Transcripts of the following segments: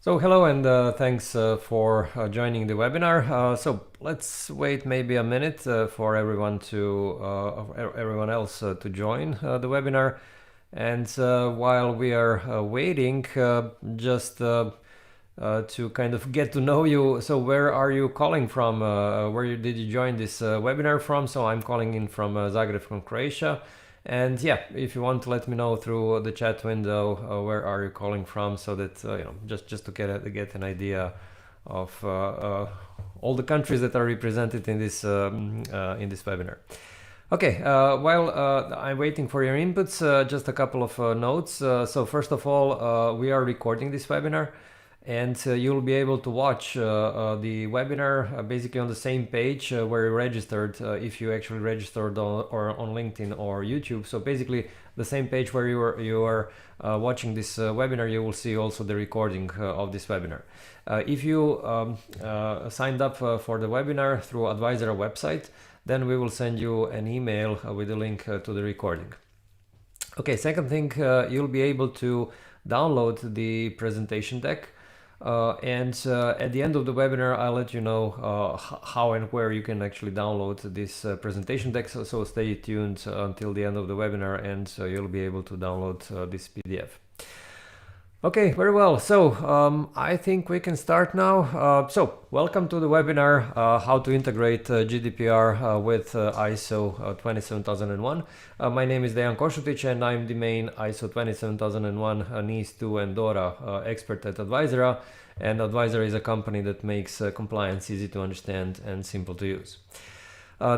So hello and thanks for joining the webinar. So let's wait maybe a minute for everyone else to join the webinar. And while we are waiting, just to kind of get to know you. So where are you calling from? Did you join this webinar from? So I'm calling in from Zagreb, from Croatia. And yeah, if you want to let me know through the chat window, where are you calling from, so that just to get an idea of all the countries that are represented in this webinar. Okay, while I'm waiting for your inputs, just a couple of notes. So first of all, we are recording this webinar, and you'll be able to watch the webinar basically on the same page where you registered, if you actually registered on LinkedIn or YouTube. So basically the same page where you are watching this webinar, you will see also the recording of this webinar. If you signed up for the webinar through Advisera website, then we will send you an email with a link to the recording. Okay, second thing, you'll be able to download the presentation deck. And at the end of the webinar, I'll let you know how and where you can actually download this presentation deck. So stay tuned until the end of the webinar, and you'll be able to download this PDF. Okay, very well. So I think we can start now. So welcome to the webinar, how to integrate GDPR with ISO 27001. My name is Dejan Kosutic, and I'm the main ISO 27001 NIS2 and DORA expert at Advisera. And Advisera is a company that makes compliance easy to understand and simple to use.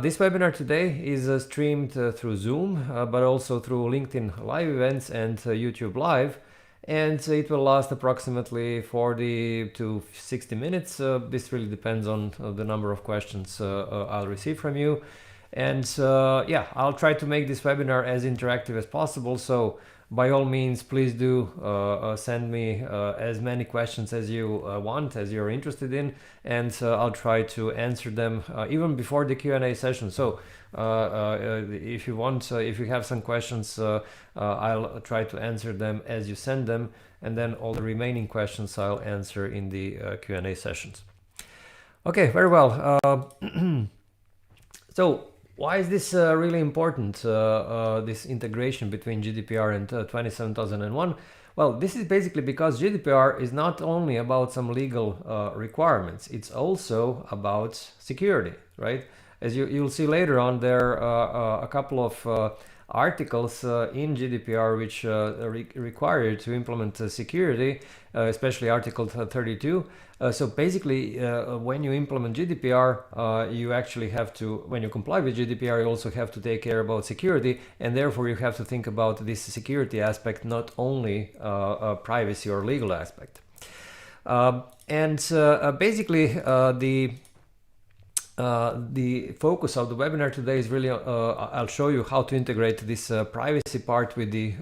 This webinar today is streamed through Zoom, but also through LinkedIn live events and YouTube Live. And it will last approximately 40 to 60 minutes. This really depends on the number of questions I'll receive from you. And yeah, I'll try to make this webinar as interactive as possible. So by all means, please do send me as many questions as you want, as you're interested in, and I'll try to answer them even before the Q&A session. So if you want, if you have some questions, I'll try to answer them as you send them, and then all the remaining questions I'll answer in the Q&A sessions. Okay, very well. So why is this really important, this integration between GDPR and 27001? Well, this is basically because GDPR is not only about some legal requirements, it's also about security, right? As you'll see later on, there are a couple of articles in GDPR which require you to implement security, especially Article 32. So basically, when you implement GDPR, you actually have to, when you comply with GDPR, you also have to take care about security, and therefore you have to think about this security aspect, not only privacy or legal aspect. Basically, the focus of the webinar today is really, I'll show you how to integrate this privacy part with the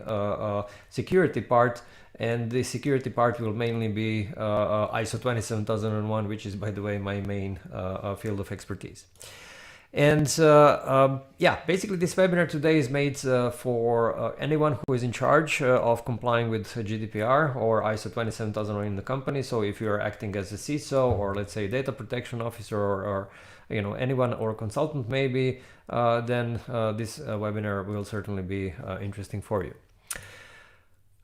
security part. And the security part will mainly be ISO 27001, which is, by the way, my main field of expertise. And yeah, basically this webinar today is made for anyone who is in charge of complying with GDPR or ISO 27001 in the company. So if you're acting as a CISO, or let's say data protection officer, or anyone, or a consultant maybe, then this webinar will certainly be interesting for you.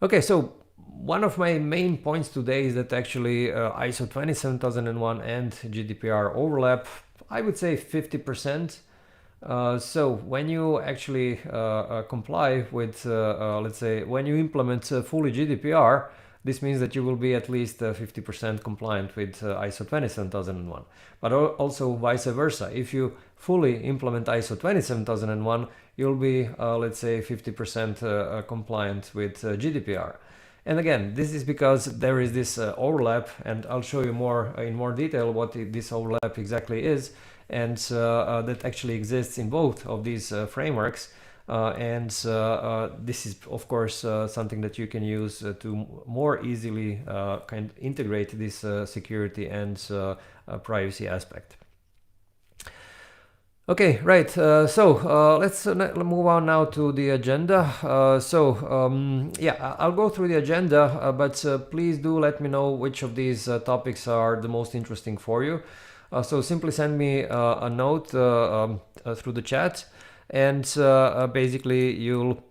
Okay, so one of my main points today is that actually ISO 27001 and GDPR overlap, I would say 50%. So when you actually comply with, let's say, when you implement fully GDPR, this means that you will be at least 50% compliant with ISO 27001. But also vice versa. If you fully implement ISO 27001, you'll be, let's say, 50% compliant with GDPR. And again, this is because there is this overlap, and I'll show you more in more detail what this overlap exactly is, and that actually exists in both of these frameworks. This is, of course, something that you can use to more easily kind of integrate this security and privacy aspect. Okay, right. Let's move on now to the agenda. Yeah, I'll go through the agenda, but please do let me know which of these topics are the most interesting for you. So simply send me a note through the chat, and basically you'll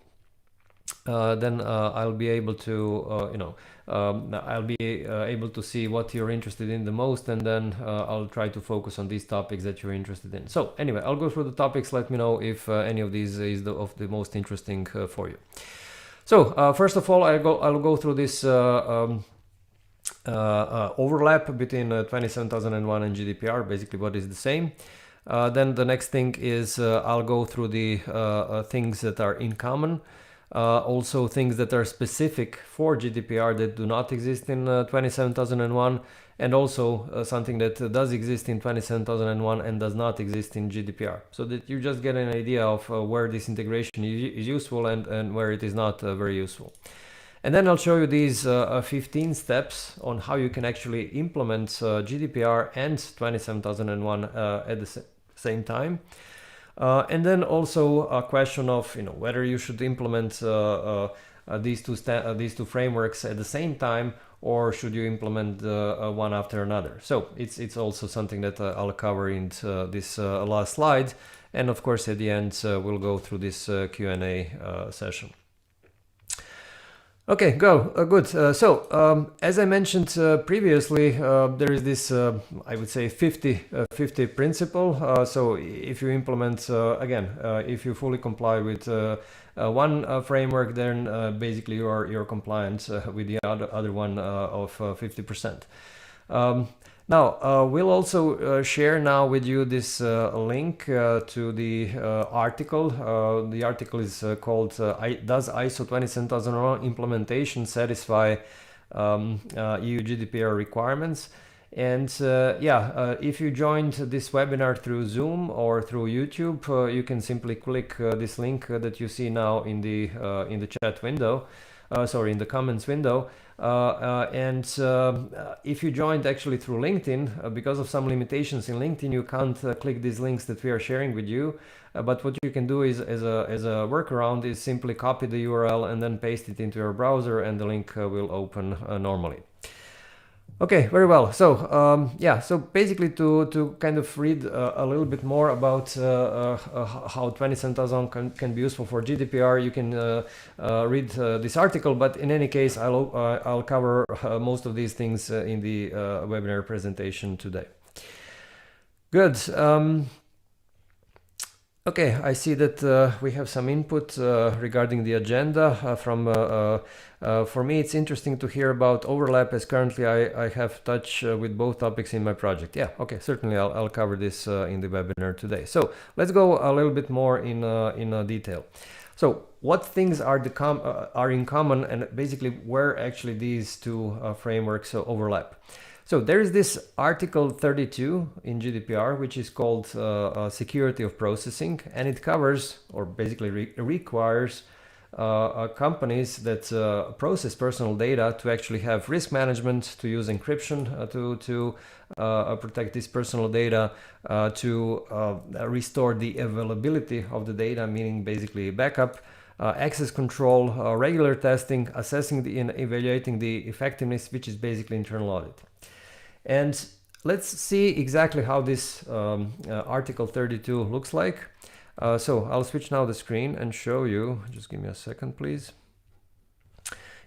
then I'll be able to I'll be able to see what you're interested in the most, and then I'll try to focus on these topics that you're interested in. So anyway, I'll go through the topics. Let me know if any of these is of the most interesting for you. So first of all, I'll go through this overlap between 27001 and GDPR, basically what is the same. Then the next thing is I'll go through the things that are in common. Also things that are specific for GDPR that do not exist in 27001, and also something that does exist in 27001 and does not exist in GDPR, so that you just get an idea of where this integration is useful and where it is not very useful. And then I'll show you these 15 steps on how you can actually implement GDPR and 27001 at the same time. And then also a question of whether you should implement these two frameworks at the same time, or should you implement one after another. So it's also something that I'll cover in this last slide, and of course at the end we'll go through this Q&A session. Okay, good. As I mentioned previously, there is this, I would say, 50-50 principle. So if you implement, again, if you fully comply with one framework, then basically you're compliant with the other one of 50%. Now, we'll also share now with you this link to the article. The article is called Does ISO 27001 Implementation Satisfy EU GDPR Requirements? And if you joined this webinar through Zoom or through YouTube, you can simply click this link that you see now in the chat window, in the comments window. If you joined actually through LinkedIn, because of some limitations in LinkedIn, you can't click these links that we are sharing with you. But what you can do is, as a workaround, is simply copy the URL and then paste it into your browser, and the link will open normally. Okay, very well. So so basically to kind of read a little bit more about how 27001 can be useful for GDPR, you can read this article. But in any case, I'll cover most of these things in the webinar presentation today. Good. Okay, I see that we have some input regarding the agenda for me, it's interesting to hear about overlap, as currently I have touch with both topics in my project. Yeah, okay, certainly I'll cover this in the webinar today. So let's go a little bit more in detail. So what things are in common, and basically where actually these two frameworks overlap. So there is this Article 32 in GDPR, which is called Security of Processing, and it covers, or basically requires, companies that process personal data to actually have risk management, to use encryption to protect this personal data, to restore the availability of the data, meaning basically backup, access control, regular testing, assessing and evaluating the effectiveness, which is basically internal audit. And let's see exactly how this Article 32 looks like. So I'll switch now the screen and show you. Just give me a second, please.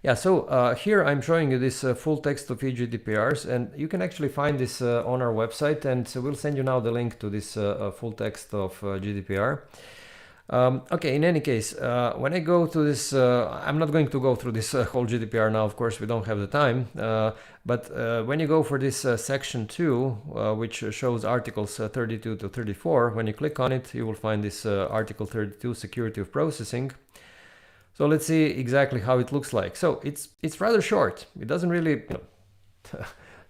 Yeah, so here I'm showing you this full text of EU GDPRs, and you can actually find this on our website, and we'll send you now the link to this full text of GDPR. Okay, in any case, when I go to this, I'm not going to go through this whole GDPR now, of course, we don't have the time, but when you go for this section 2, which shows articles 32 to 34, when you click on it, you will find this Article 32, Security of Processing. So let's see exactly how it looks like. So it's rather short. It doesn't really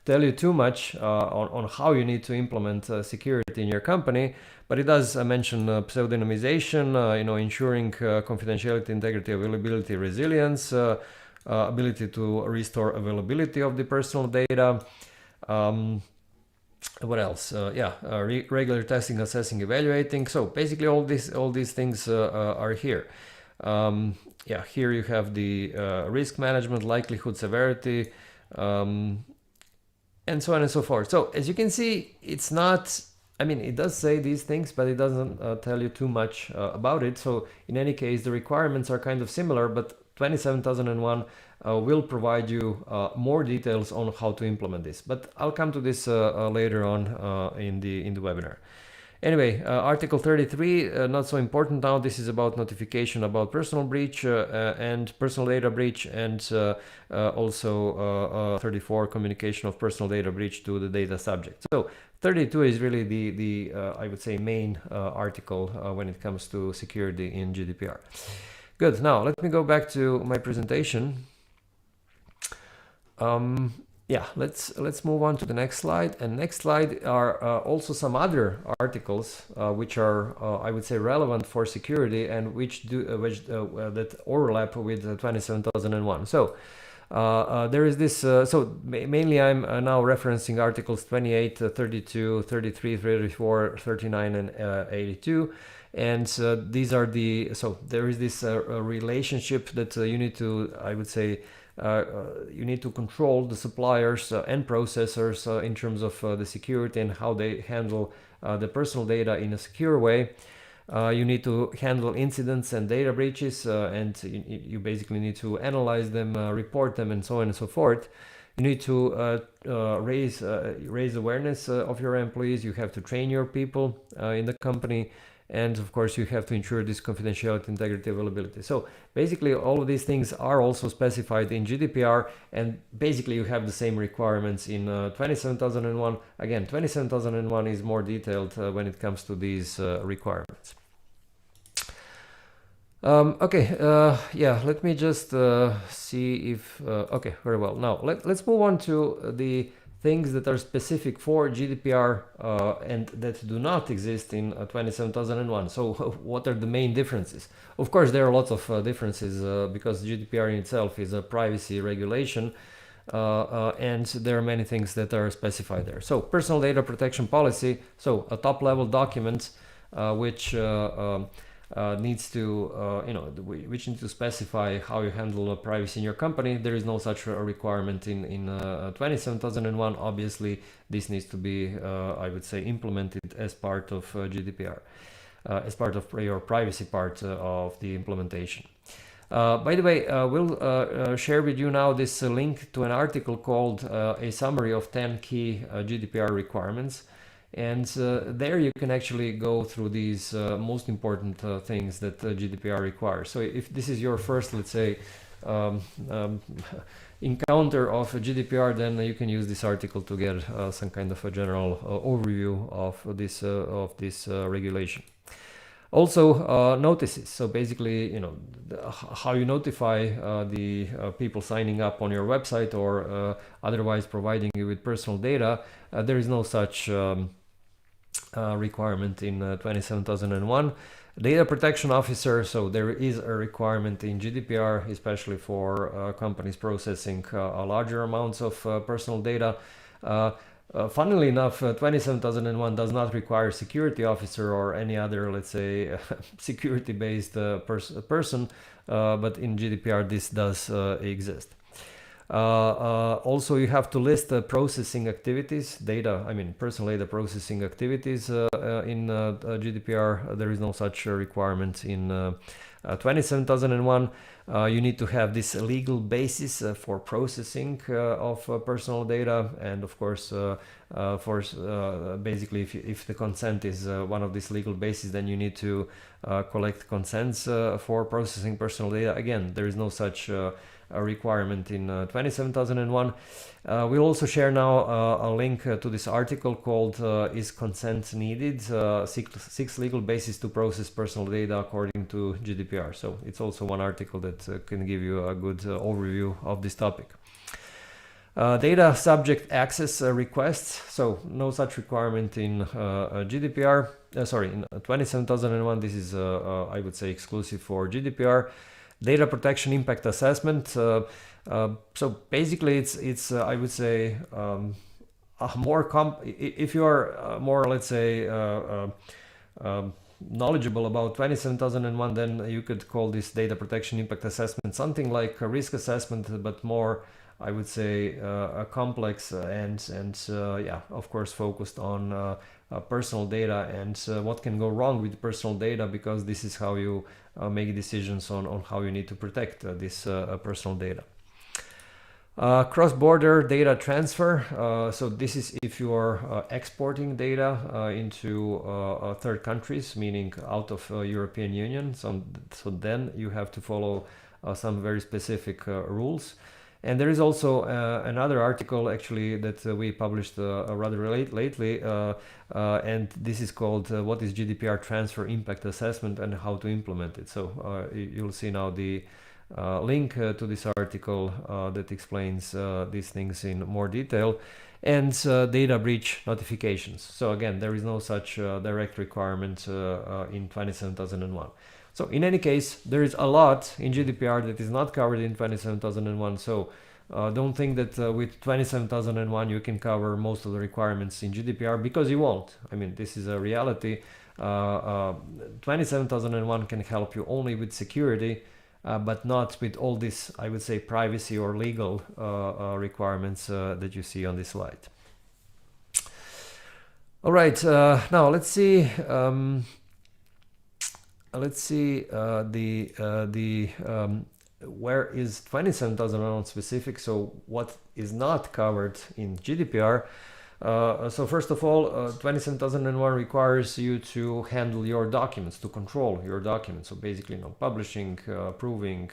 tell you too much on how you need to implement security in your company, but it does mention pseudonymization, ensuring confidentiality, integrity, availability, resilience, ability to restore availability of the personal data, what else? Regular testing, assessing, evaluating. So basically all these things are here. Here you have the risk management, likelihood, severity, and so on and so forth. So as you can see, it's not, I mean, it does say these things, but it doesn't tell you too much about it. So in any case, the requirements are kind of similar, but 27001 will provide you more details on how to implement this. But I'll come to this later on in the webinar. Anyway, Article 33, not so important now. This is about notification about personal breach and personal data breach, and also 34, communication of personal data breach to the data subject. So 32 is really the I would say, main article when it comes to security in GDPR. Good. Now let me go back to my presentation. Let's move on to the next slide. And next slide are also some other articles which are I would say relevant for security and which that overlap with 27001. So there is this. So mainly I'm now referencing articles 28, 32, 33, 34, 39, and 82. And these are the. So there is this relationship that you need to, I would say, you need to control the suppliers and processors in terms of the security and how they handle the personal data in a secure way. You need to handle incidents and data breaches, and you basically need to analyze them, report them, and so on and so forth. You need to raise awareness of your employees. You have to train your people in the company. And of course, you have to ensure this confidentiality, integrity, availability. So basically, all of these things are also specified in GDPR, and basically you have the same requirements in 27001. Again, 27001 is more detailed when it comes to these requirements. Let me just see if, okay, very well. Now, let's move on to the things that are specific for GDPR and that do not exist in 27001. So what are the main differences? Of course, there are lots of differences because GDPR in itself is a privacy regulation, and there are many things that are specified there. So personal data protection policy, so a top-level document which needs to, which needs to specify how you handle privacy in your company. There is no such requirement in 27001. Obviously, this needs to be, I would say, implemented as part of GDPR, as part of your privacy part of the implementation. By the way, we'll share with you now this link to an article called A Summary of 10 Key GDPR Requirements. And there you can actually go through these most important things that GDPR requires. So if this is your first, let's say, encounter of GDPR, then you can use this article to get some kind of a general overview of this regulation. Also, notices. So basically, how you notify the people signing up on your website or otherwise providing you with personal data. There is no such requirement in 27001. Data protection officer, so there is a requirement in GDPR, especially for companies processing larger amounts of personal data. Funnily enough, 27001 does not require security officer or any other, let's say, security-based person, but in GDPR this does exist. Also, you have to list the processing activities, personal data processing activities in GDPR. There is no such requirement in 27001. You need to have this legal basis for processing of personal data, and of course, basically, if the consent is one of these legal bases, then you need to collect consents for processing personal data. Again, there is no such a requirement in 27001. We'll also share now a link to this article called Is Consent Needed? 6 legal bases to process personal data according to GDPR. So it's also one article that can give you a good overview of this topic. Data subject access requests. So no such requirement in GDPR. In 27001. This is, I would say, exclusive for GDPR. Data protection impact assessment. So basically, it's I would say, if you are more, let's say, knowledgeable about 27001, then you could call this data protection impact assessment something like a risk assessment, but more, I would say, a complex and yeah, of course, focused on personal data and what can go wrong with personal data, because this is how you make decisions on how you need to protect this personal data. Cross-border data transfer. So this is if you are exporting data into third countries, meaning out of European Union. So then you have to follow some very specific rules. And there is also another article actually that we published rather lately, and this is called what is GDPR transfer impact assessment and how to implement it. So you'll see now the link to this article that explains these things in more detail, and data breach notifications. So again, there is no such direct requirement in 27001. So in any case, there is a lot in GDPR that is not covered in 27001. So don't think that with 27001 you can cover most of the requirements in GDPR, because you won't. I mean, this is a reality. 27001 can help you only with security, but not with all this, I would say, privacy or legal requirements that you see on this slide. All right, now let's see. Where is 27001 specific? So what is not covered in GDPR? So first of all, 27001 requires you to handle your documents, to control your documents. So basically, publishing, approving,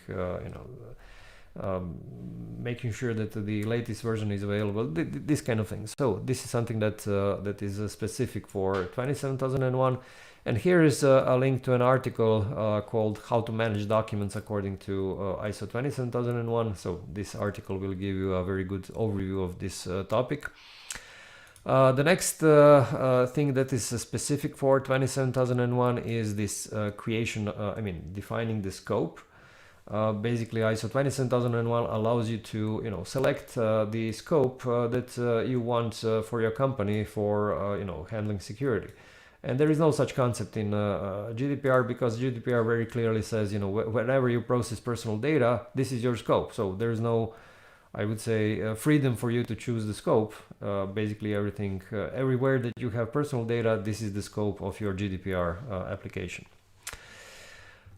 making sure that the latest version is available, this kind of things. So this is something that that is specific for 27001. And here is a link to an article called How to Manage Documents According to ISO 27001. So this article will give you a very good overview of this topic. The next thing that is specific for 27001 is this defining the scope. Basically, ISO 27001 allows you to select the scope that you want for your company for handling security. And there is no such concept in GDPR, because GDPR very clearly says, whenever you process personal data, this is your scope. So there's no, I would say, freedom for you to choose the scope. Basically, everything, everywhere that you have personal data, this is the scope of your GDPR application.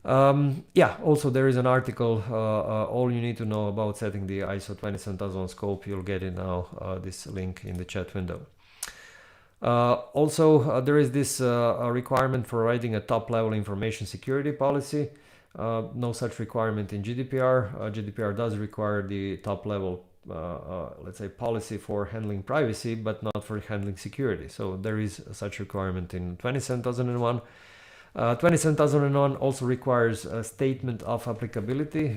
Yeah, also there is an article, all you need to know about setting the ISO 27001 scope. You'll get it now, this link in the chat window. Also, there is this requirement for writing a top-level information security policy. No such requirement in GDPR. GDPR does require the top-level, let's say, policy for handling privacy, but not for handling security. So there is such requirement in 27001. 27001 also requires a statement of applicability.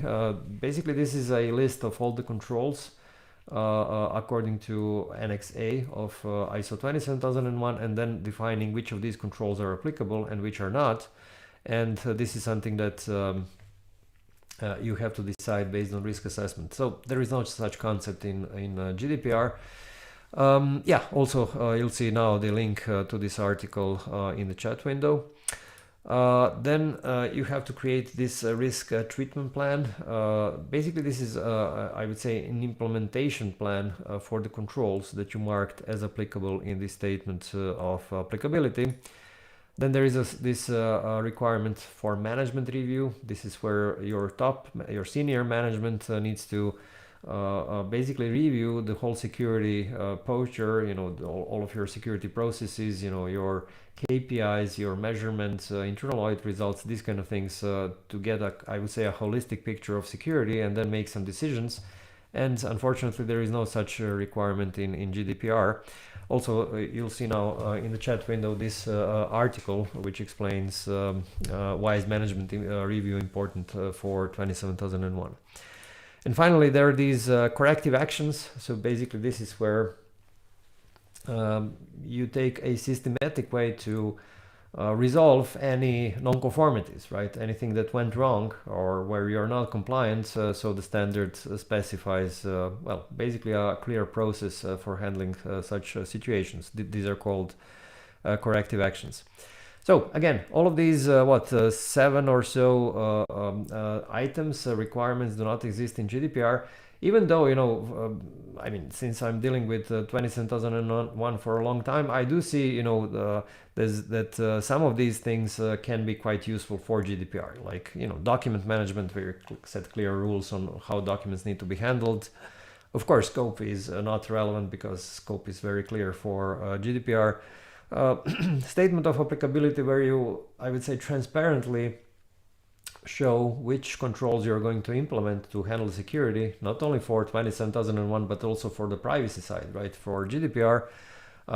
Basically, this is a list of all the controls according to Annex A of ISO 27001, and then defining which of these controls are applicable and which are not. And this is something that you have to decide based on risk assessment. So there is no such concept in GDPR. Yeah, also you'll see now the link to this article in the chat window. Then you have to create this risk treatment plan. Basically, this is, I would say, an implementation plan for the controls that you marked as applicable in the statement of applicability. Then there is this requirement for management review. This is where your senior management needs to basically review the whole security posture, all of your security processes, your KPIs, your measurements, internal audit results, these kind of things, to get I would say, a holistic picture of security, and then make some decisions. And unfortunately, there is no such requirement in GDPR. Also, you'll see now in the chat window this article which explains why is management review important for 27001. And finally, there are these corrective actions. So basically, this is where you take a systematic way to resolve any non-conformities, right? Anything that went wrong or where you're not compliant. So the standard specifies, well, basically a clear process for handling such situations. These are called corrective actions. So again, all of these, 7 or so items, requirements do not exist in GDPR, even though, you know, I mean, since I'm dealing with 27001 for a long time, I do see, you know, that some of these things can be quite useful for GDPR, like, you know, document management, where you set clear rules on how documents need to be handled. Of course, scope is not relevant because scope is very clear for GDPR. Statement of applicability, where you, I would say, transparently show which controls you're going to implement to handle security, not only for 27001, but also for the privacy side, right? For GDPR,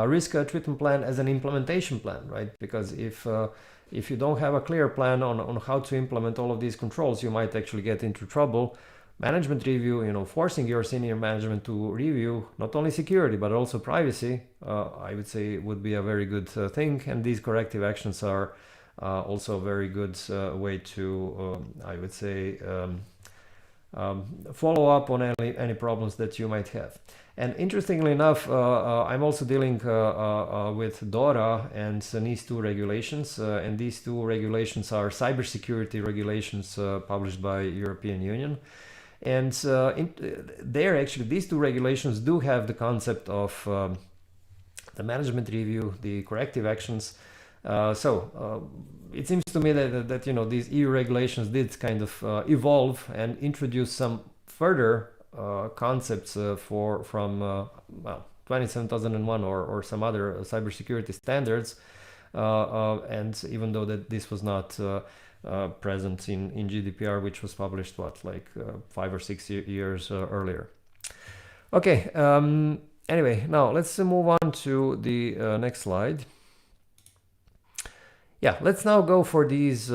risk treatment plan as an implementation plan, right? Because if you don't have a clear plan on how to implement all of these controls, you might actually get into trouble. Management review, you know, forcing your senior management to review not only security but also privacy, I would say would be a very good thing. And these corrective actions are also a very good way to, I would say, follow up on any problems that you might have. And interestingly enough, I'm also dealing with DORA and NIS2 regulations, and these two regulations are cybersecurity regulations published by European Union. And there, actually, these two regulations do have the concept of the management review, the corrective actions. So it seems to me that you know, these EU regulations did kind of evolve and introduce some further concepts from well, 27001 or some other cybersecurity standards. And even though that this was not present in GDPR, which was published, what, like 5 or 6 years earlier. Okay, anyway, now let's move on to the next slide. Yeah, let's now go for these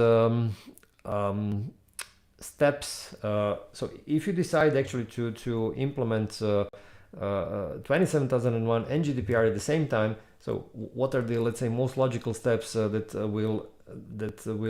steps. So if you decide actually to implement 27001 and GDPR at the same time, so what are the, let's say, most logical steps that will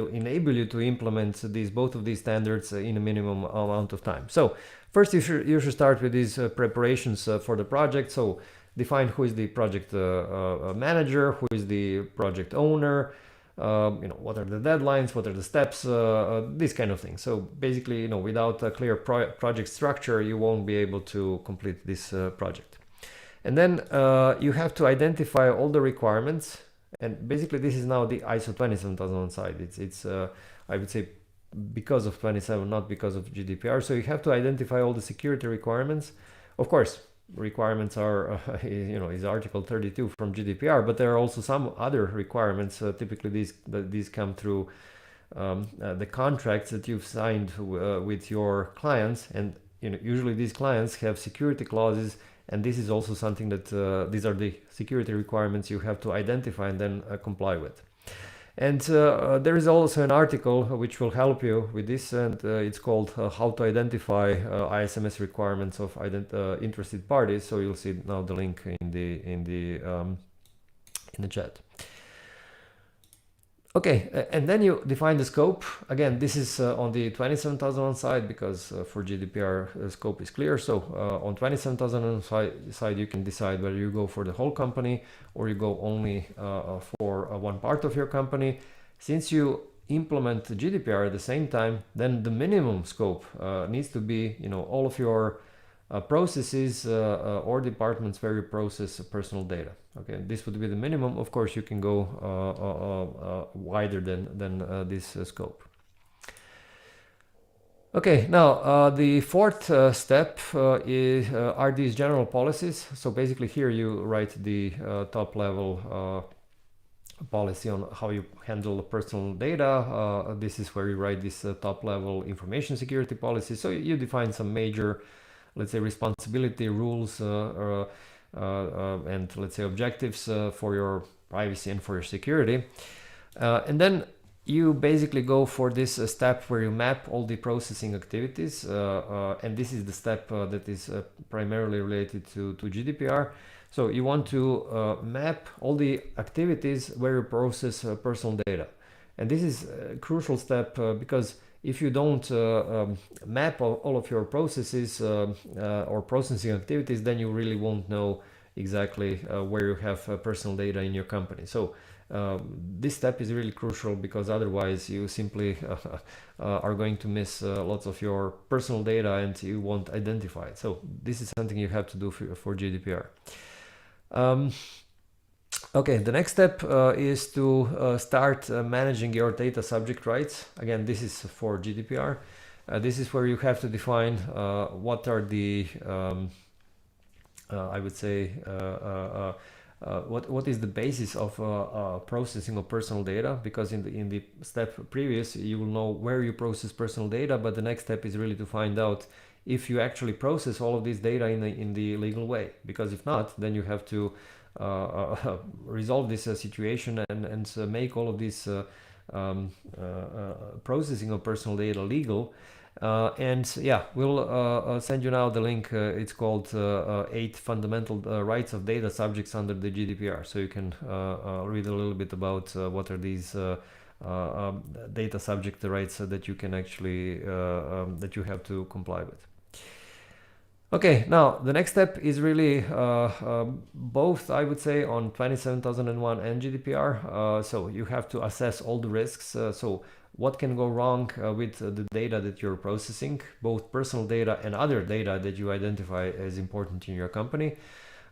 enable you to implement both of these standards in a minimum amount of time? So first, you should start with these preparations for the project. So define who is the project manager, who is the project owner, you know, what are the deadlines, what are the steps, this kind of thing. So basically, you know, without a clear project structure, you won't be able to complete this project. And then you have to identify all the requirements. And basically, this is now the ISO 27001 side. It's I would say, because of 27, not because of GDPR. So you have to identify all the security requirements. Of course, requirements are, you know, is Article 32 from GDPR, but there are also some other requirements. Typically, these come through the contracts that you've signed with your clients, and you know, usually these clients have security clauses. And this is also something that these are the security requirements you have to identify and then comply with. And there is also an article which will help you with this, and it's called How to Identify ISMS Requirements of Interested Parties. So you'll see now the link in the chat. Okay, and then you define the scope. Again, this is on the 27001 side, because for GDPR scope is clear. So on 27001 side, you can decide whether you go for the whole company or you go only for one part of your company. Since you implement GDPR at the same time, then the minimum scope needs to be, you know, all of your processes or departments where you process personal data. Okay, this would be the minimum. Of course, you can go wider than this scope. Okay, now the fourth step are these general policies. So basically here you write the top level policy on how you handle personal data. This is where you write this top level information security policy. So you define some major, let's say, responsibility rules and let's say objectives for your privacy and for your security. And then you basically go for this step where you map all the processing activities, and this is the step that is primarily related to GDPR. So you want to map all the activities where you process personal data. And this is a crucial step because if you don't map all of your processes or processing activities, then you really won't know exactly where you have personal data in your company. So this step is really crucial because otherwise you simply are going to miss lots of your personal data and you won't identify it. So this is something you have to do for GDPR. Okay, the next step is to start managing your data subject rights. Again, this is for GDPR. This is where you have to define what are the, I would say, what is the basis of processing of personal data, because in the step previous you will know where you process personal data, but the next step is really to find out if you actually process all of this data in the legal way, because if not, then you have to resolve this situation and make all of this processing of personal data legal. And yeah, we'll send you now the link. It's called 8 Fundamental Rights of Data Subjects under the GDPR. So you can read a little bit about what are these data subject rights that you can actually, that you have to comply with. Okay, now the next step is really both, I would say, on 27001 and GDPR. So you have to assess all the risks. So what can go wrong with the data that you're processing, both personal data and other data that you identify as important in your company.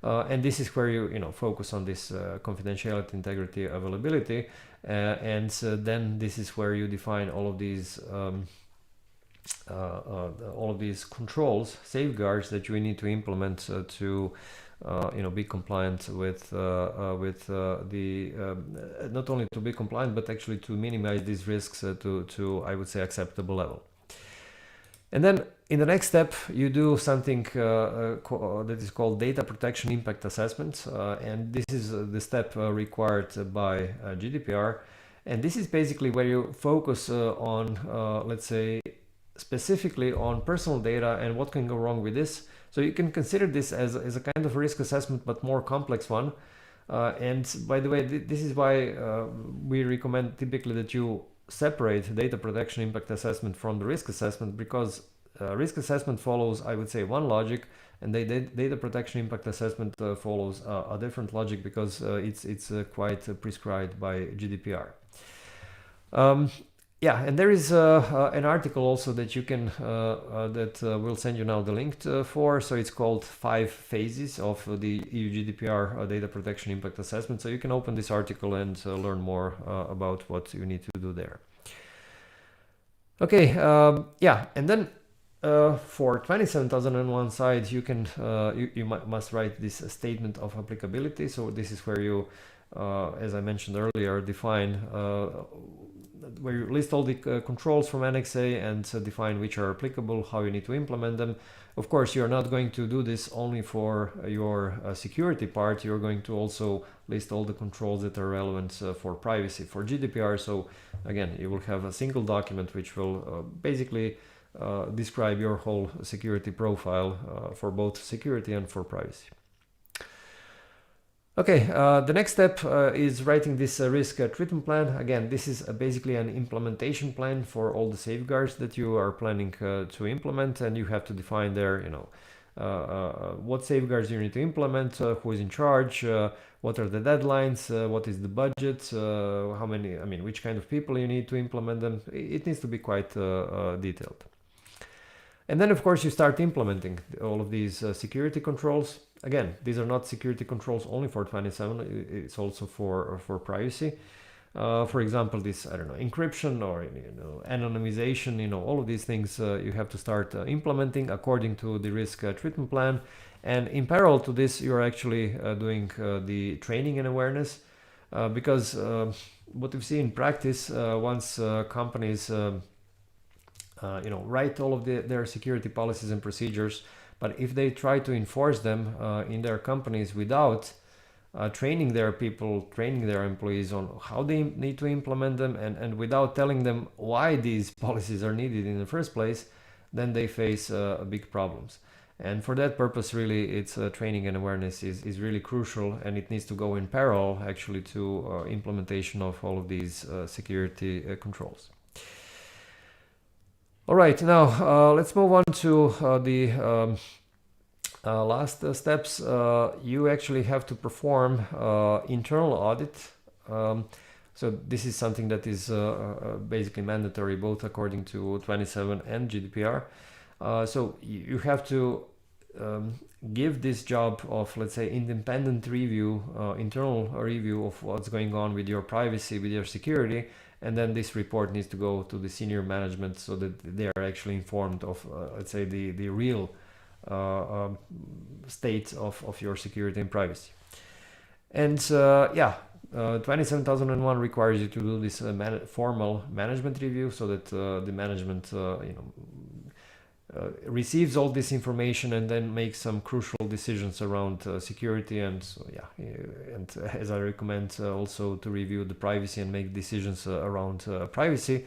And this is where you focus on this confidentiality, integrity, availability, and then this is where you define all of these controls, safeguards that you need to implement to be compliant with the not only to be compliant, but actually to minimize these risks to I would say acceptable level. And then in the next step, you do something that is called data protection impact assessment, and this is the step required by GDPR. And this is basically where you focus on, let's say, specifically on personal data and what can go wrong with this. So you can consider this as a kind of risk assessment, but more complex one. And by the way, this is why we recommend typically that you separate data protection impact assessment from the risk assessment, because risk assessment follows, I would say, one logic, and the data protection impact assessment follows a different logic, because it's quite prescribed by GDPR. Yeah, and there is an article also that you can that we'll send you now the link for. So it's called 5 Phases of the EU GDPR Data Protection Impact Assessment. So you can open this article and learn more about what you need to do there. Okay, yeah, and then for 27001 side, you can you must write this statement of applicability. So this is where you, as I mentioned earlier, define where you list all the controls from Annex A and define which are applicable, how you need to implement them. Of course, you're not going to do this only for your security part. You're going to also list all the controls that are relevant for privacy, for GDPR. So again, you will have a single document which will basically describe your whole security profile for both security and for privacy. Okay, the next step is writing this risk treatment plan. Again, this is basically an implementation plan for all the safeguards that you are planning to implement, and you have to define there, what safeguards you need to implement, who is in charge, what are the deadlines, what is the budget, how many, which kind of people you need to implement them. It needs to be quite detailed. And then, of course, you start implementing all of these security controls. Again, these are not security controls only for 27, it's also for privacy. For example, this, I don't know, encryption or anonymization, all of these things you have to start implementing according to the risk treatment plan. And in parallel to this, you're actually doing the training and awareness, because what we've seen in practice, once companies write all of their security policies and procedures, but if they try to enforce them in their companies without training their people, training their employees on how they need to implement them, and without telling them why these policies are needed in the first place, then they face big problems. And for that purpose, really, it's training and awareness is really crucial, and it needs to go in parallel actually to implementation of all of these security controls. All right, now let's move on to the last steps. You actually have to perform internal audit. So this is something that is basically mandatory both according to 27 and GDPR. So you have to give this job of, let's say, independent review, internal review of what's going on with your privacy, with your security, and then this report needs to go to the senior management so that they are actually informed of, let's say, the real state of your security and privacy. And 27001 requires you to do this formal management review so that the management receives all this information and then makes some crucial decisions around security, and and as I recommend also to review the privacy and make decisions around privacy.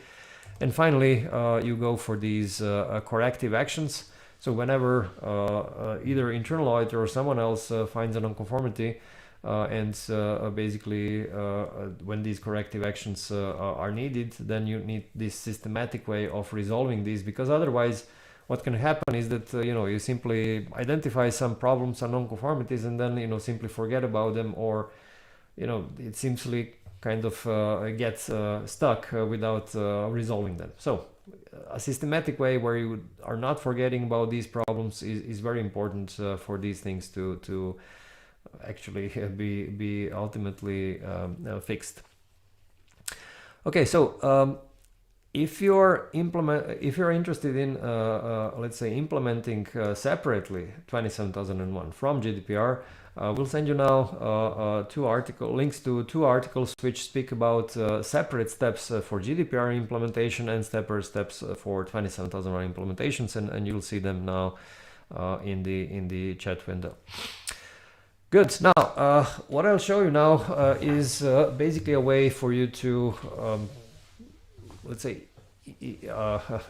And finally, you go for these corrective actions. So whenever either internal auditor or someone else finds a nonconformity, basically when these corrective actions are needed, then you need this systematic way of resolving these, because otherwise what can happen is that you simply identify some problems or nonconformities and then simply forget about them, or it simply kind of gets stuck without resolving them. So a systematic way where you are not forgetting about these problems is very important for these things to actually be ultimately fixed. Okay, so if you're interested in let's say implementing separately 27001 from GDPR, we'll send you now links to two articles which speak about separate steps for GDPR implementation and separate steps for 27001 implementations, and you'll see them now in the chat window. Good. Now, what I'll show you now is basically a way for you to let's say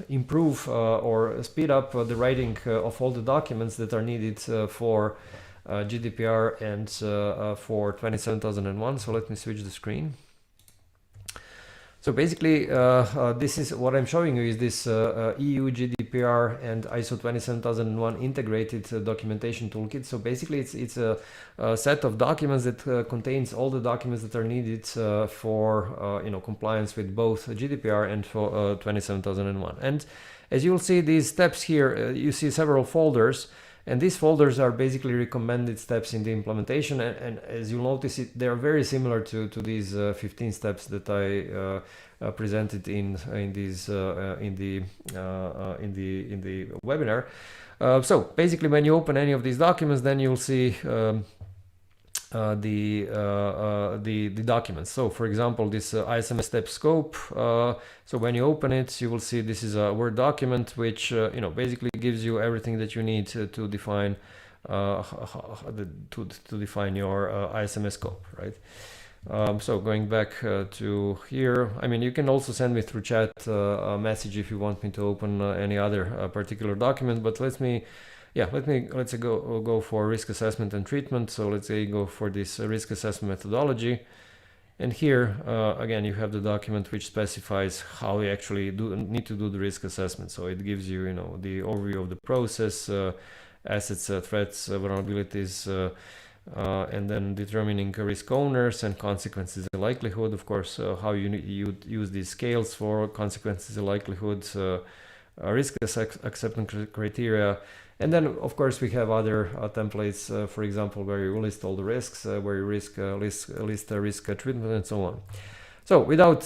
improve or speed up the writing of all the documents that are needed for GDPR and for 27001. So let me switch the screen. So basically, this is what I'm showing you is this EU GDPR and ISO 27001 integrated documentation toolkit. So basically, it's a set of documents that contains all the documents that are needed for compliance with both GDPR and for 27001. And as you will see, these steps here, you see several folders. And these folders are basically recommended steps in the implementation, and as you'll notice, they are very similar to these 15 steps that I presented in the webinar. So basically, when you open any of these documents, then you'll see the documents. So for example, this ISMS step scope, so when you open it, you will see this is a Word document which basically gives you everything that you need to define define your ISMS scope, right? So going back to here, I mean, you can also send me through chat a message if you want me to open any other particular document, but let's go for risk assessment and treatment. So let's say go for this risk assessment methodology. And here, again, you have the document which specifies how you actually need to do the risk assessment. So it gives you, the overview of the process, assets, threats, vulnerabilities, and then determining risk owners and consequences and likelihood. Of course, how you use these scales for consequences and likelihood, risk acceptance criteria. And then, of course, we have other templates, for example, where you list all the risks, where you list risk treatment, and so on. So without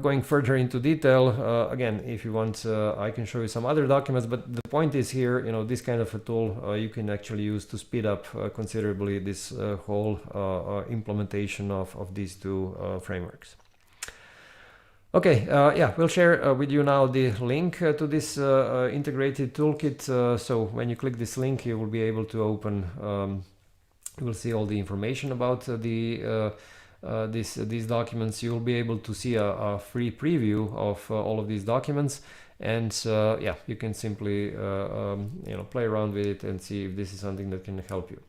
going further into detail, again, if you want, I can show you some other documents, but the point is here, this kind of a tool you can actually use to speed up considerably this whole implementation of these two frameworks. Okay, we'll share with you now the link to this integrated toolkit. So when you click this link, you will be able to open You will see all the information about these documents. You will be able to see a free preview of all of these documents, and yeah, you can simply play around with it and see if this is something that can help you.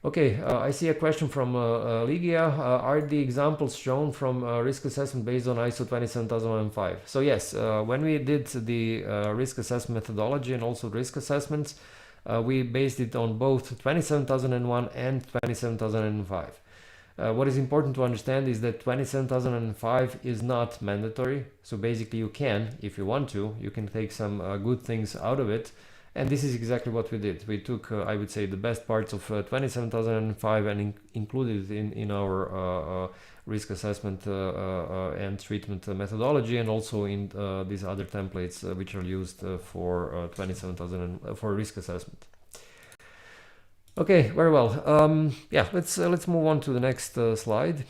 Okay, I see a question from Ligia. Are the examples shown from risk assessment based on ISO 27005? So yes, when we did the risk assessment methodology and also risk assessments, we based it on both 27001 and 27005. What is important to understand is that 27005 is not mandatory. So basically you can, if you want to, you can take some good things out of it. And this is exactly what we did. We took, I would say, the best parts of 27005 and included it in our risk assessment and treatment methodology, and also in these other templates which are used for 27000 for risk assessment. Okay, very well. Yeah, let's move on to the next slide.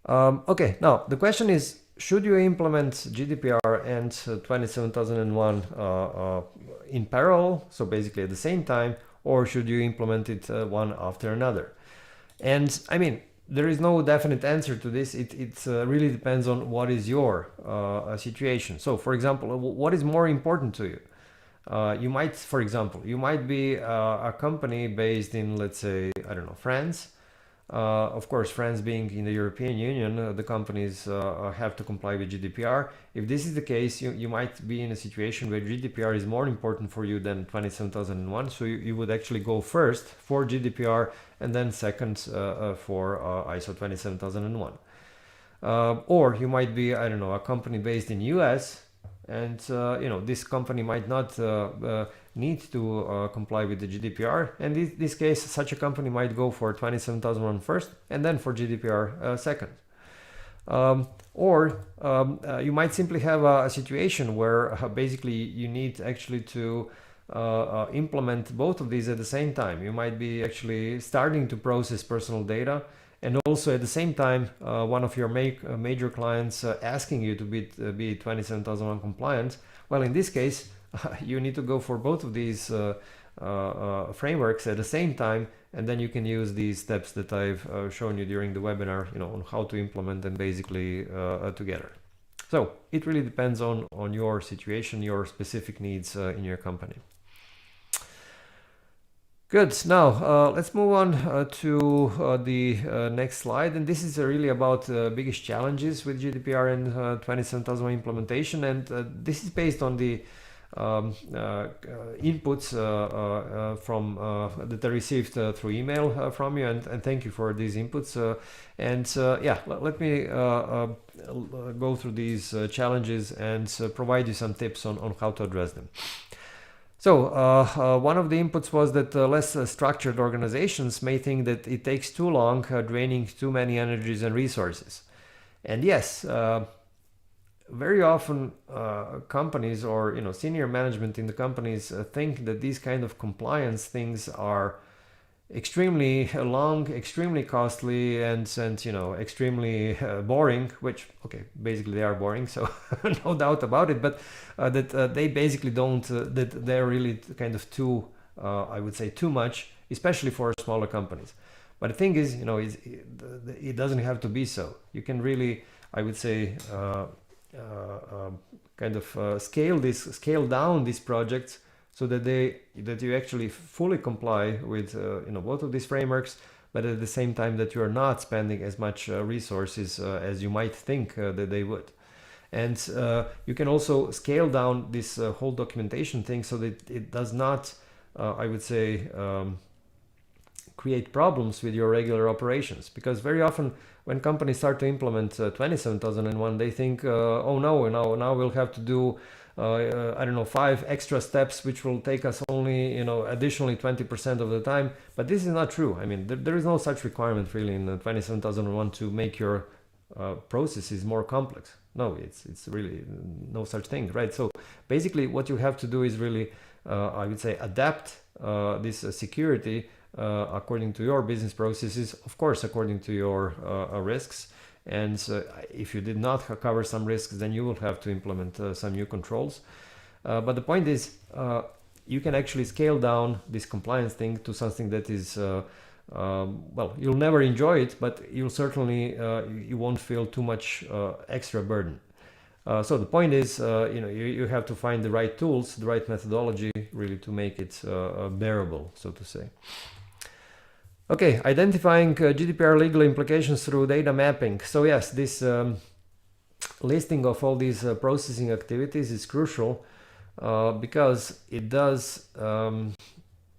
Okay, now the question is, should you implement GDPR and 27001 in parallel, so basically at the same time, or should you implement it one after another? And I mean, there is no definite answer to this. It really depends on what is your situation. So for example, what is more important to you? You might, for example, you might be a company based in, let's say, I don't know, France. Of course, France being in the European Union, the companies have to comply with GDPR. If this is the case, you might be in a situation where GDPR is more important for you than 27001. So you would actually go first for GDPR and then second for ISO 27001. Or you might be, I don't know, a company based in US, and this company might not need to comply with the GDPR, and in this case such a company might go for 27001 first and then for GDPR second. Or you might simply have a situation where basically you need actually to implement both of these at the same time. You might be actually starting to process personal data, and also at the same time one of your major clients asking you to be 27001 compliant. Well, in this case you need to go for both of these frameworks at the same time, and then you can use these steps that I've shown you during the webinar, on how to implement them basically together. So it really depends on your situation, your specific needs in your company. Good. Now let's move on to the next slide, and this is really about biggest challenges with GDPR and 27001 implementation, and this is based on the inputs from that I received through email from you, and thank you for these inputs. Yeah, let me go through these challenges and provide you some tips on how to address them. So one of the inputs was that less structured organizations may think that it takes too long, draining too many energies and resources. And yes, very often companies or senior management in the companies think that these kind of compliance things are extremely long, extremely costly, and extremely boring, which, okay, basically they are boring, so no doubt about it, but that they basically don't, that they're really kind of too, I would say, too much, especially for smaller companies. But the thing is, it doesn't have to be so. You can really, I would say, scale down these projects so that you actually fully comply with both of these frameworks, but at the same time that you are not spending as much resources as you might think that they would. And you can also scale down this whole documentation thing so that it does not, I would say, create problems with your regular operations. Because very often when companies start to implement 27001, they think, oh no, now we'll have to do I don't know, 5 extra steps, which will take us only, additionally 20% of the time. But this is not true. I mean, there is no such requirement really in 27001 to make your processes more complex. No, it's really no such thing, right? So basically what you have to do is really, I would say, adapt this security according to your business processes, of course, according to your risks. And if you did not cover some risks, then you will have to implement some new controls. But the point is, you can actually scale down this compliance thing to something that is, well, you'll never enjoy it, but you'll certainly, you won't feel too much extra burden. So the point is, you have to find the right tools, the right methodology, really, to make it bearable, so to say. Okay, identifying GDPR legal implications through data mapping. So yes, this listing of all these processing activities is crucial because it does,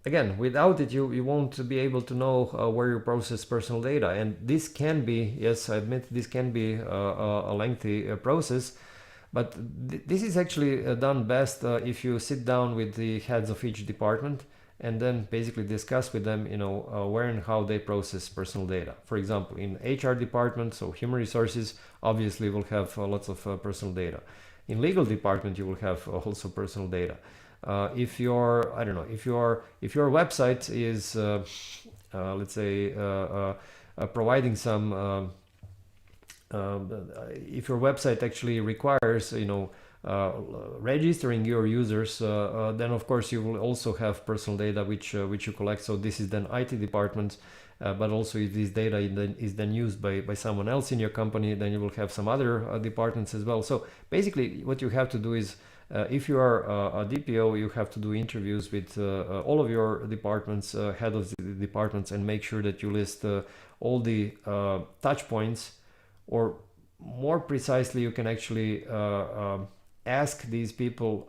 again, without it, you won't be able to know where you process personal data. And this can be, yes, I admit, this can be a lengthy process. But this is actually done best if you sit down with the heads of each department and then basically discuss with them, where and how they process personal data. For example, in HR department, so human resources, obviously will have lots of personal data. In legal department, you will have also personal data. If your, I don't know, if your website is, let's say, providing some, if your website actually requires, registering your users, then of course you will also have personal data which you collect. So this is then IT department, but also if this data is then used by someone else in your company, then you will have some other departments as well. So basically what you have to do is, if you are a DPO, you have to do interviews with all of your departments, head of the departments, and make sure that you list all the touch points, or more precisely, you can actually ask these people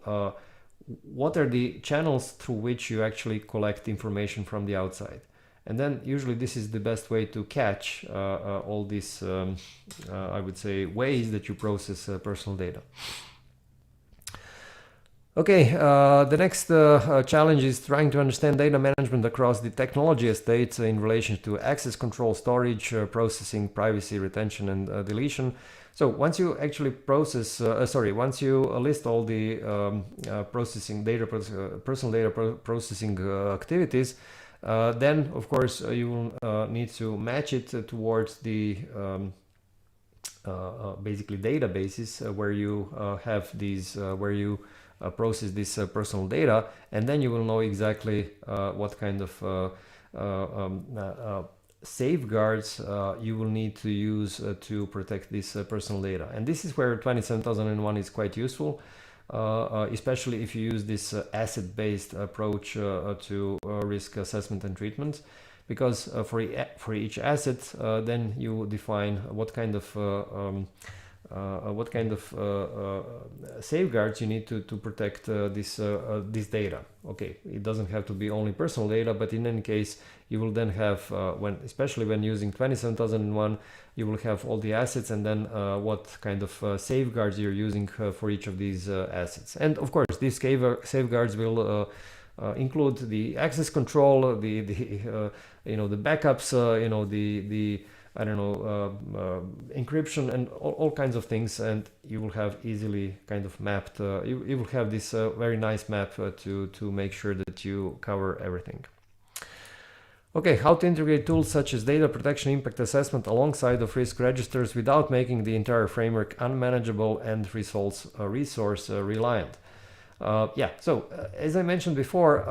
what are the channels through which you actually collect information from the outside. And then usually this is the best way to catch all these, I would say, ways that you process personal data. Okay, the next challenge is trying to understand data management across the technology estate in relation to access control, storage, processing, privacy, retention, and deletion. So once you actually process, once you list all the processing data, personal data processing activities, then of course you will need to match it towards the basically databases where you have these, where you process this personal data, and then you will know exactly what kind of safeguards you will need to use to protect this personal data. And this is where 27001 is quite useful, especially if you use this asset-based approach to risk assessment and treatment, because for each asset, then you define what kind of safeguards you need to protect this data. Okay, it doesn't have to be only personal data, but in any case, you will then have, especially when using 27001, you will have all the assets, and then what kind of safeguards you're using for each of these assets. And of course, these safeguards will include the access control, the backups, the I don't know, encryption, and all kinds of things, and you will have easily kind of mapped, you will have this very nice map to make sure that you cover everything. Okay, how to integrate tools such as data protection impact assessment alongside of risk registers without making the entire framework unmanageable and resource reliant. Yeah, so as I mentioned before,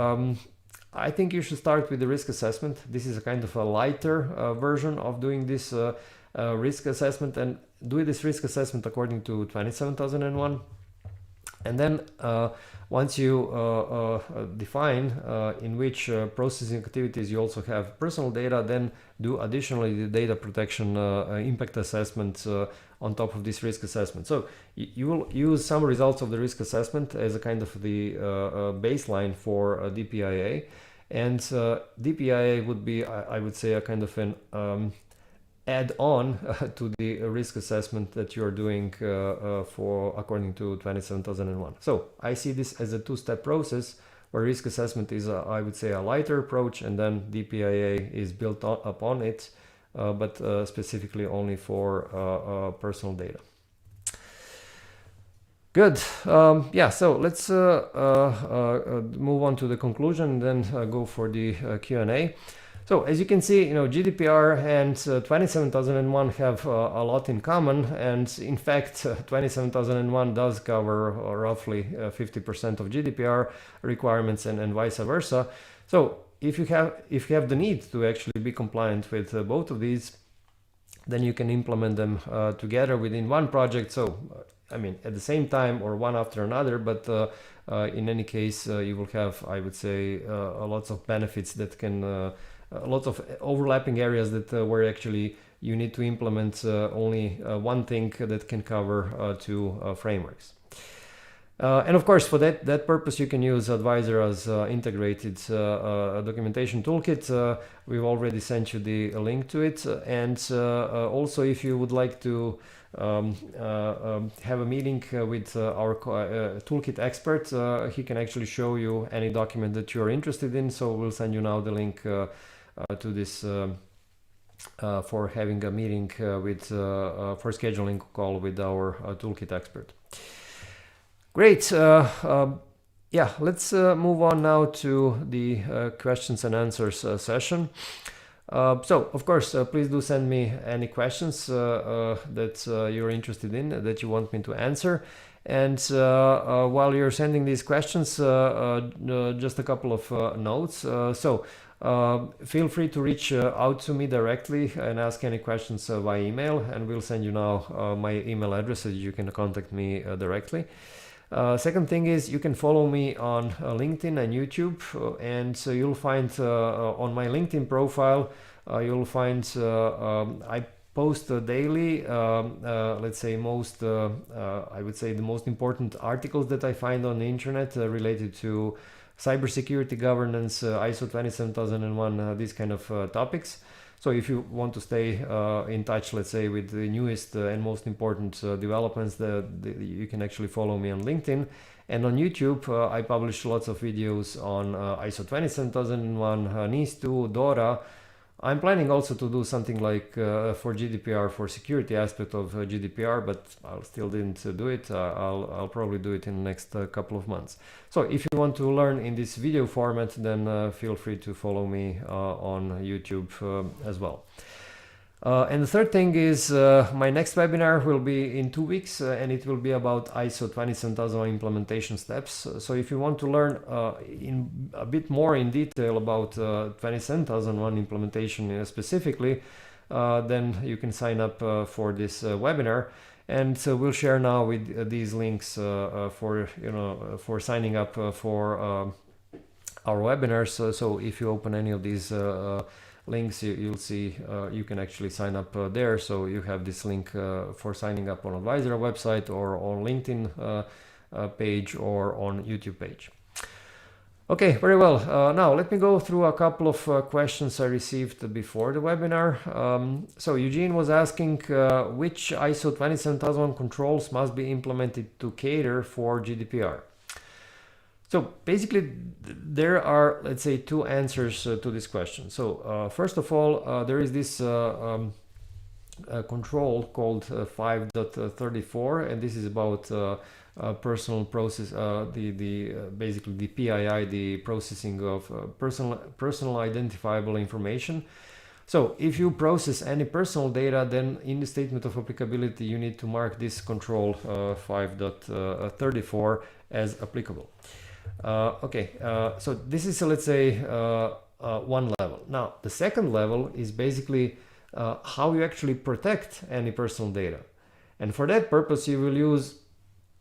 I think you should start with the risk assessment. This is a kind of a lighter version of doing this risk assessment, and do this risk assessment according to 27001. And then once you define in which processing activities you also have personal data, then do additionally the data protection impact assessment on top of this risk assessment. So you will use some results of the risk assessment as a kind of the baseline for DPIA, and DPIA would be, I would say, a kind of an add-on to the risk assessment that you're doing for according to 27001. So I see this as a two-step process where risk assessment is, I would say, a lighter approach, and then DPIA is built upon it, but specifically only for personal data. Good. Yeah, so let's move on to the conclusion and then go for the Q&A. So as you can see, GDPR and 27001 have a lot in common, and in fact 27001 does cover roughly 50% of GDPR requirements and vice versa. So if you have the need to actually be compliant with both of these, then you can implement them together within one project. So I mean at the same time or one after another, but in any case you will have, I would say, lots of benefits that can lots of overlapping areas that where actually you need to implement only one thing that can cover two frameworks. And of course, for that purpose, you can use Advisera's integrated documentation toolkit. We've already sent you the link to it. And also, if you would like to have a meeting with our toolkit expert, he can actually show you any document that you're interested in. So we'll send you now the link to this for having a meeting for scheduling a call with our toolkit expert. Great. Yeah, let's move on now to the questions and answers session. So, of course, please do send me any questions that you're interested in, that you want me to answer. And while you're sending these questions, just a couple of notes. Feel free to reach out to me directly and ask any questions via email, and we'll send you now my email address so you can contact me directly. Second thing is you can follow me on LinkedIn and YouTube, and so you'll find on my LinkedIn profile, you'll find I post daily, let's say I would say the most important articles that I find on the internet related to cybersecurity governance, ISO 27001, these kind of topics. So if you want to stay in touch, let's say, with the newest and most important developments, you can actually follow me on LinkedIn. And on YouTube, I publish lots of videos on ISO 27001, NIS2, DORA. I'm planning also to do something like for GDPR, for security aspect of GDPR, but I still didn't do it. I'll probably do it in the next couple of months. So if you want to learn in this video format, then feel free to follow me on YouTube as well. And the third thing is my next webinar will be in 2 weeks, and it will be about ISO 27001 implementation steps. So if you want to learn in a bit more in detail about 27001 implementation specifically, then you can sign up for this webinar. And we'll share now with these links for signing up for our webinars. So if you open any of these links, you'll see you can actually sign up there. So you have this link for signing up on Advisera website or on LinkedIn page or on YouTube page. Okay, very well. Now let me go through a couple of questions I received before the webinar. So Eugene was asking which ISO 27001 controls must be implemented to cater for GDPR. So basically, there are, let's say, two answers to this question. So first of all, there is this control called 5.34, and this is about personal process, basically the PII, the processing of personal identifiable information. So if you process any personal data, then in the statement of applicability, you need to mark this control 5.34 as applicable. So this is, let's say, one level. Now, the second level is basically how you actually protect any personal data. And for that purpose, you will use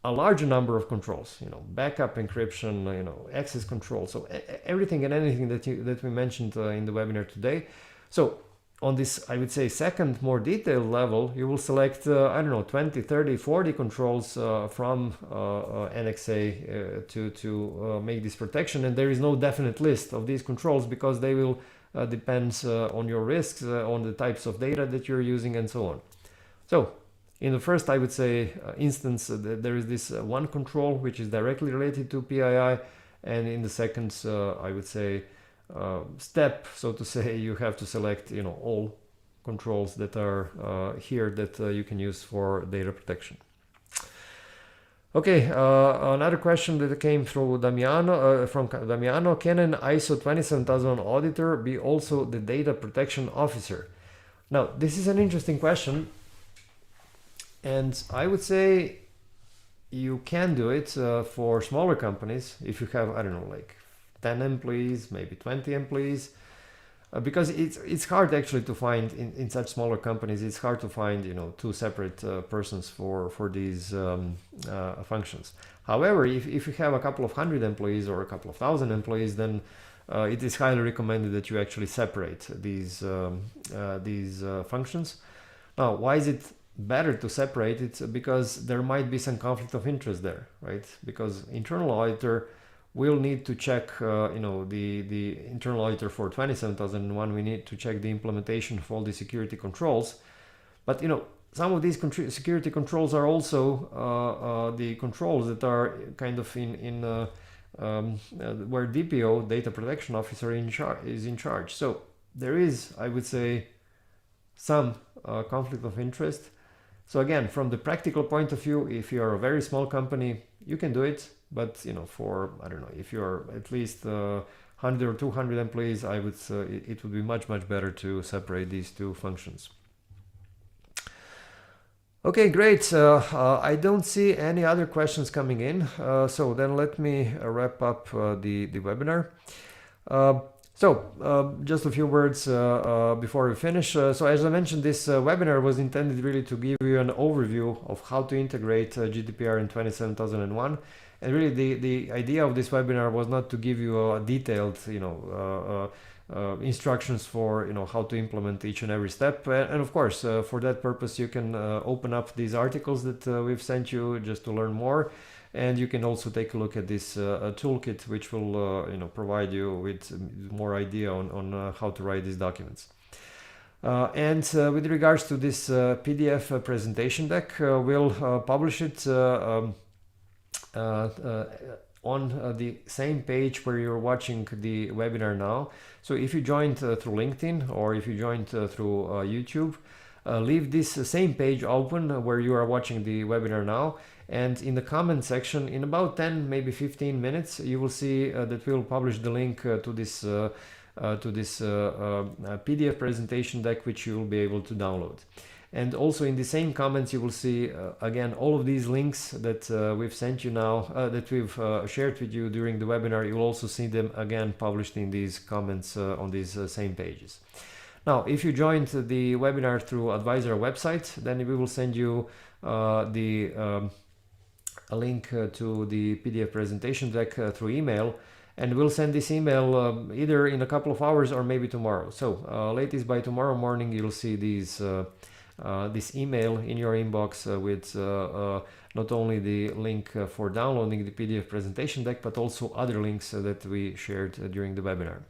a larger number of controls, backup encryption, access control. So everything and anything that we mentioned in the webinar today. So on this, I would say, second, more detailed level, you will select, 20, 30, 40 controls from NXA to make this protection. And there is no definite list of these controls because they will depend on your risks, on the types of data that you're using, and so on. So in the first, I would say, instance, there is this one control which is directly related to PII. And in the second, I would say, step, so to say, you have to select all controls that are here that you can use for data protection. Okay, another question that came through Damiano, from Damiano. Can an ISO 27001 auditor be also the data protection officer? Now, this is an interesting question, and I would say you can do it for smaller companies if you have, I don't know, like 10 employees, maybe 20 employees. Because it's hard actually to find in such smaller companies. It's hard to find, you know, two separate persons for these functions. However, if you have a couple of hundred employees or a couple of thousand employees, then it is highly recommended that you actually separate these functions. Now, why is it better to separate it? Because there might be some conflict of interest there, right? Because internal auditor we'll need to check, you know, the internal auditor for 27001, we need to check the implementation of all the security controls. But, you know, some of these security controls are also the controls that are kind of where DPO, Data Protection Officer, is in charge. So there is, I would say, some conflict of interest. So again, from the practical point of view, if you are a very small company, you can do it. But, you know, for, I don't know, if you're at least 100 or 200 employees, I would it would be much better to separate these two functions. Okay, great. I don't see any other questions coming in. So then let me wrap up the webinar. Just a few words before we finish. So as I mentioned, this webinar was intended really to give you an overview of how to integrate GDPR in 27001. And really the idea of this webinar was not to give you a detailed, you know, instructions for, you know, how to implement each and every step. And of course, for that purpose, you can open up these articles that we've sent you just to learn more. And you can also take a look at this toolkit, which will, you know, provide you with more idea on how to write these documents. With regards to this PDF presentation deck, we'll publish it on the same page where you're watching the webinar now. So if you joined through LinkedIn or if you joined through YouTube, leave this same page open where you are watching the webinar now. And in the comment section, in about 10, maybe 15 minutes, you will see that we'll publish the link to this PDF presentation deck, which you will be able to download. And also in the same comments, you will see, again, all of these links that we've sent you now, that we've shared with you during the webinar. You'll also see them again published in these comments on these same pages. Now, if you joined the webinar through Advisera website, then we will send you a link to the PDF presentation deck through email. And we'll send this email either in a couple of hours or maybe tomorrow. So latest by tomorrow morning, you'll see these this email in your inbox with not only the link for downloading the PDF presentation deck, but also other links that we shared during the webinar.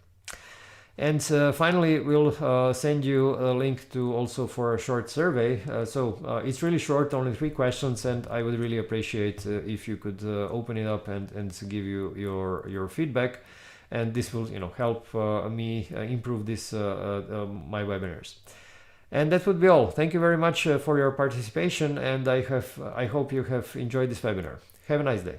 And finally, we'll send you a link to also for a short survey. So it's really short, only 3 questions, and I would really appreciate if you could open it up and give you your feedback. And this will, you know, help me improve this my webinars. And that would be all. Thank you very much for your participation, and I hope you have enjoyed this webinar. Have a nice day.